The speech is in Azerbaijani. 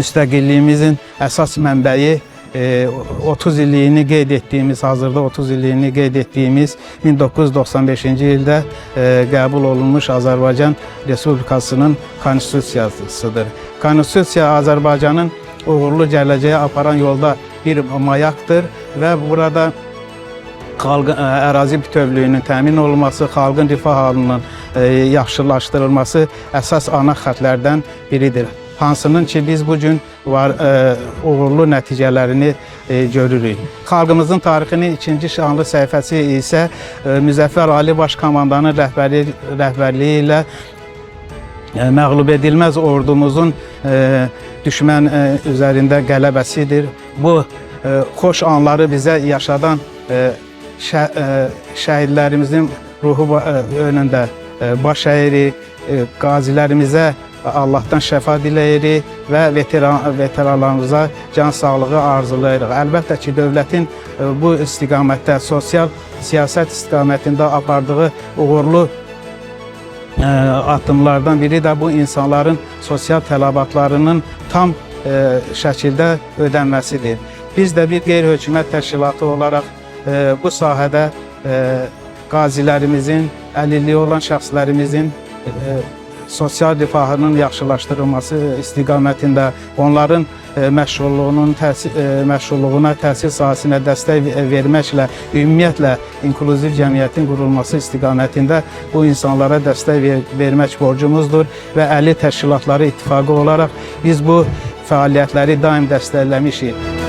müstəqilliyimizin əsas mənbəyi 30 illiyini qeyd etdiyimiz, hazırda 30 illiyini qeyd etdiyimiz 1995-ci ildə qəbul olunmuş Azərbaycan Respublikasının konstitusiyasıdır. Konstitusiya Azərbaycanın uğurlu gələcəyə aparan yolda bir mayaqdır və burada xalqın ərazi bütövlüyünün təmin olunması, xalqın rifah halının yaxşılaşdırılması əsas ana xəttlərdən biridir. Hansının ki biz bugün uğurlu nəticələrini görürük. Xalqımızın tarixinin ikinci şanlı səhifəsi isə Müzəffər Ali Baş Komandanın rəhbərliyi ilə məğlub edilməz ordumuzun düşmən üzərində qələbəsidir. Bu xoş anları bizə yaşadan şəhidlərimizin ruhu önündə baş əyirik, qazilərimizə Allahdan şəfa diləyirik və veteranlarımıza can sağlığı arzulayırıq. Əlbəttə ki, dövlətin bu istiqamətdə, sosial siyasət istiqamətində apardığı uğurlu addımlardan biri də bu insanların sosial tələbatlarının tam şəkildə ödənməsidir. Biz də bir qeyri-hökumət təşkilatı olaraq bu sahədə qazilərimizin, əlilliyi olan şəxslərimizin sosial rifahının yaxşılaşdırılması istiqamətində, onların məşğulluğuna, təhsil sahəsinə dəstək verməklə, ümumiyyətlə inklüziv cəmiyyətin qurulması istiqamətində bu insanlara dəstək vermək borcumuzdur və Əlil Təşkilatları İttifaqı olaraq biz bu fəaliyyətləri daim dəstəkləmişik.